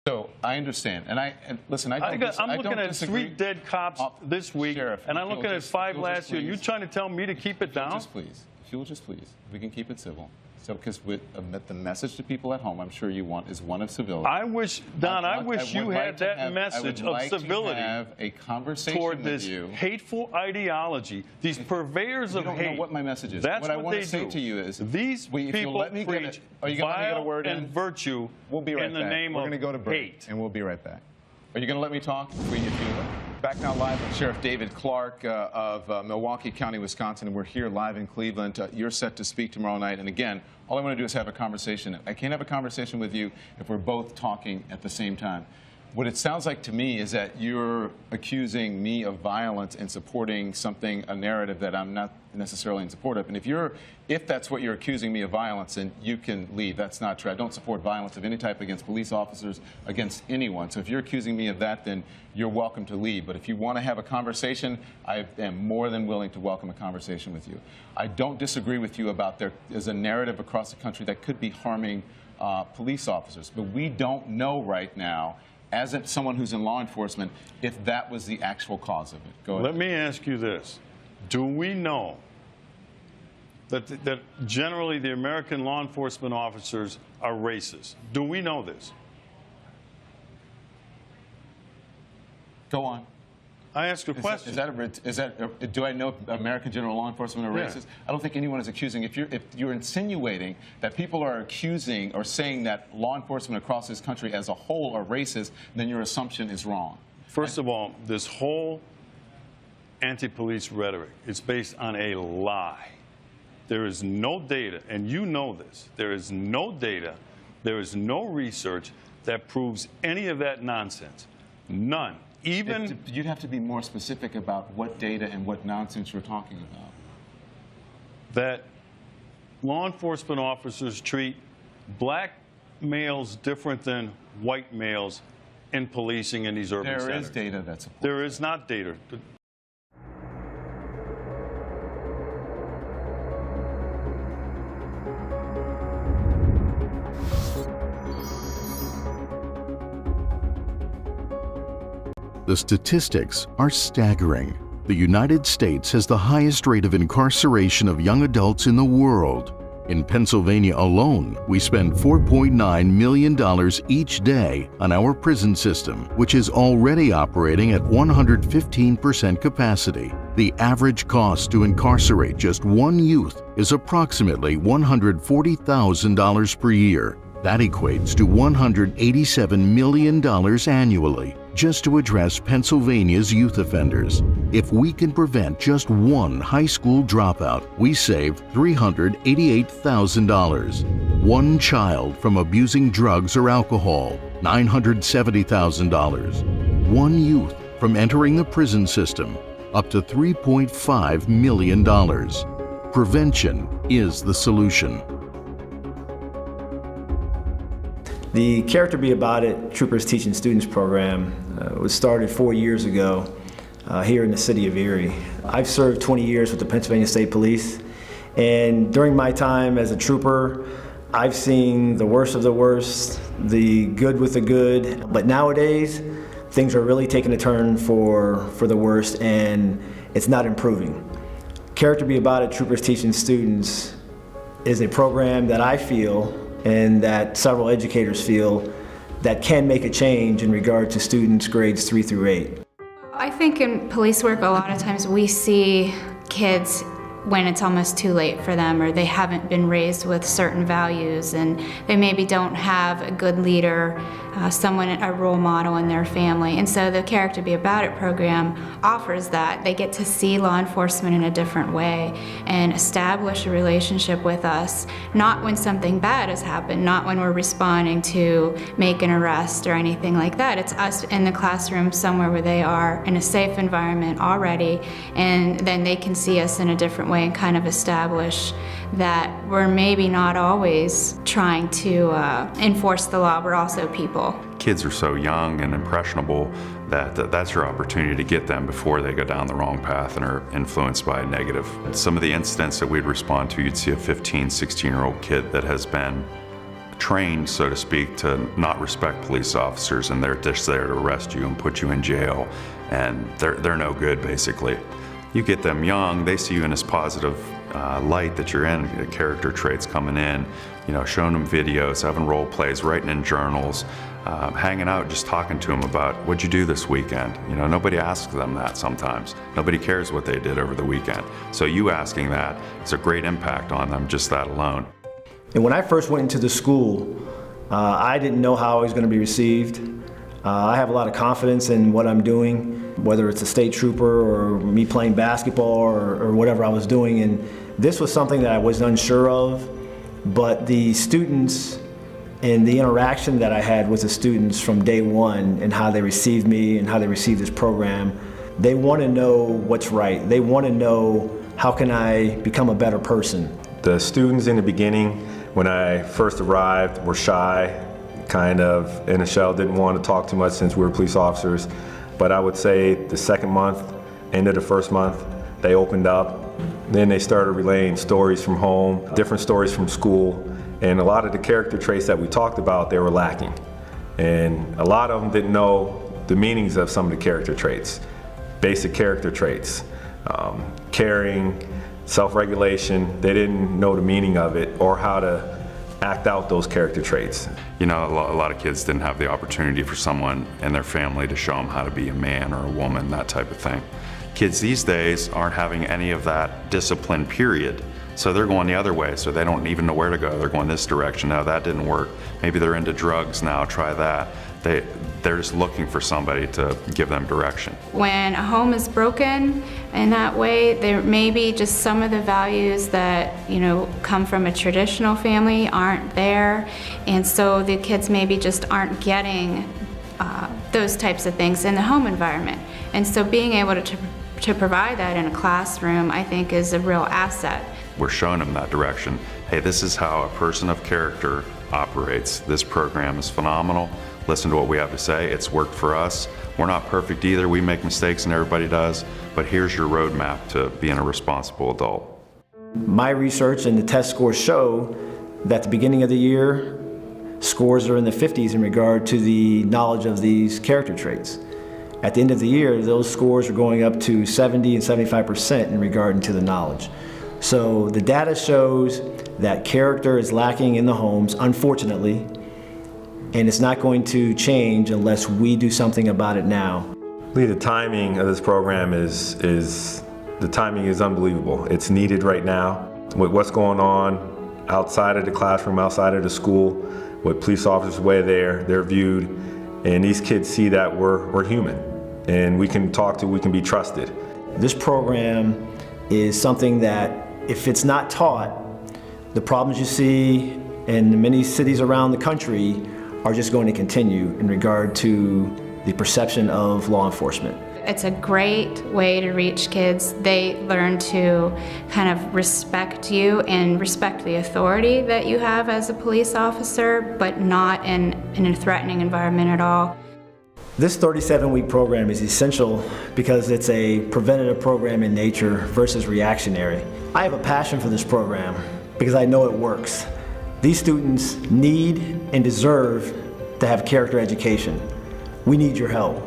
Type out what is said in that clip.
So I understand, and listen, I'm looking at 3 dead cops this week, Sheriff, and I'm looking at 5 last year. You trying to tell me to keep it down? If you will just please, we can keep it civil. So, because the message to people at home, I'm sure you want, is one of civility. I wish, Don, I wish you had that message of civility to have a conversation toward this with you. Hateful ideology, these purveyors of hate. You don't know what my message is. That's what I want to say do. to you is, these people preach vile and virtue we'll be right in the back. name We're of going to go to break, hate. and we'll be right back. Are you going to let me talk? Free you feel it? Back now live with Sheriff David Clarke of Milwaukee County, Wisconsin, and we're here live in Cleveland. You're set to speak tomorrow night, and again, all I want to do is have a conversation. I can't have a conversation with you if we're both talking at the same time. What it sounds like to me is that you're accusing me of violence and supporting a narrative that I'm not necessarily in support of. And if that's what you're accusing me of violence, then you can leave. That's not true. I don't support violence of any type against police officers, against anyone. So if you're accusing me of that, then you're welcome to leave. But if you want to have a conversation, I am more than willing to welcome a conversation with you. I don't disagree with you about there is a narrative across the country that could be harming police officers. But we don't know right now, as someone who's in law enforcement, if that was the actual cause of it. Go ahead. Let me ask you this. Do we know that generally the American law enforcement officers are racist? Do we know this? Go on. I ask a question. Do I know American general law enforcement are racist? I don't think anyone is accusing. If you're insinuating that people are accusing or saying that law enforcement across this country as a whole are racist, then your assumption is wrong. First of all, this whole anti-police rhetoric is based on a lie. There is no data, and you know this. There is no data, there is no research that proves any of that nonsense. None. You'd have to be more specific about what data and what nonsense you're talking about. That law enforcement officers treat black males different than white males in policing in these urban centers. There is data that supports There is not data. The statistics are staggering. The United States has the highest rate of incarceration of young adults in the world. In Pennsylvania alone, we spend $4.9 million each day on our prison system, which is already operating at 115% capacity. The average cost to incarcerate just one youth is approximately $140,000 per year. That equates to $187 million annually, just to address Pennsylvania's youth offenders. If we can prevent just one high school dropout, we save $388,000. One child from abusing drugs or alcohol, $970,000. One youth from entering the prison system, up to $3.5 million. Prevention is the solution. The Character Be About It Troopers Teaching Students program was started 4 years ago here in the city of Erie. I've served 20 years with the Pennsylvania State Police, and during my time as a trooper, I've seen the worst of the worst, the good with the good, but nowadays things are really taking a turn for the worst, and it's not improving. Character Be About It Troopers Teaching Students is a program that I feel and that several educators feel that can make a change in regard to students grades 3 through 8. I think in police work a lot of times we see kids when it's almost too late for them, or they haven't been raised with certain values and they maybe don't have a good leader, a role model in their family. And so the Character Be About It program offers that. They get to see law enforcement in a different way and establish a relationship with us, not when something bad has happened, not when we're responding to make an arrest or anything like that. It's us in the classroom somewhere where they are in a safe environment already, and then they can see us in a different way and kind of establish that we're maybe not always trying to enforce the law, we're also people. Kids are so young and impressionable that that's your opportunity to get them before they go down the wrong path and are influenced by a negative. Some of the incidents that we'd respond to, you'd see a 15, 16-year-old kid that has been trained, so to speak, to not respect police officers, and they're just there to arrest you and put you in jail, and they're no good, basically. You get them young, they see you in this positive light that you're in, character traits coming in, you know, showing them videos, having role plays, writing in journals, hanging out, just talking to them about what'd you do this weekend. You know, nobody asks them that sometimes. Nobody cares what they did over the weekend. So you asking that is a great impact on them, just that alone. And when I first went into the school, I didn't know how I was going to be received. I have a lot of confidence in what I'm doing, whether it's a state trooper or me playing basketball or whatever I was doing. And this was something that I was unsure of, but the students and the interaction that I had with the students from day one and how they received me and how they received this program, they want to know what's right. They want to know, how can I become a better person? The students in the beginning, when I first arrived, were shy, kind of in a shell, didn't want to talk too much since we were police officers. But I would say the second month, end of the first month, they opened up. Then they started relaying stories from home, different stories from school, and a lot of the character traits that we talked about, they were lacking. And a lot of them didn't know the meanings of some of the character traits, basic character traits, caring, self-regulation. They didn't know the meaning of it or how to act out those character traits. You know, a lot of kids didn't have the opportunity for someone in their family to show them how to be a man or a woman, that type of thing. Kids these days aren't having any of that discipline, period. So they're going the other way, so they don't even know where to go. They're going this direction. No, that didn't work. Maybe they're into drugs now, try that. They're just looking for somebody to give them direction. When a home is broken in that way, there may be just some of the values that, you know, come from a traditional family aren't there, and so the kids maybe just aren't getting those types of things in the home environment. And so being able to provide that in a classroom, I think, is a real asset. We're showing them that direction. Hey, this is how a person of character operates. This program is phenomenal. Listen to what we have to say. It's worked for us. We're not perfect either. We make mistakes and everybody does, but here's your roadmap to being a responsible adult. My research and the test scores show that at the beginning of the year, scores are in the 50s in regard to the knowledge of these character traits. At the end of the year, those scores are going up to 70 and 75% in regard to the knowledge. So the data shows that character is lacking in the homes, unfortunately, and it's not going to change unless we do something about it now. The timing of this program is unbelievable. It's needed right now. With what's going on outside of the classroom, outside of the school, with police officers way there, they're viewed, and these kids see that we're human, and we can talk to, we can be trusted. This program is something that, if it's not taught, the problems you see in many cities around the country are just going to continue in regard to the perception of law enforcement. It's a great way to reach kids. They learn to kind of respect you and respect the authority that you have as a police officer, but not in a threatening environment at all. This 37-week program is essential because it's a preventative program in nature versus reactionary. I have a passion for this program because I know it works. These students need and deserve to have character education. We need your help.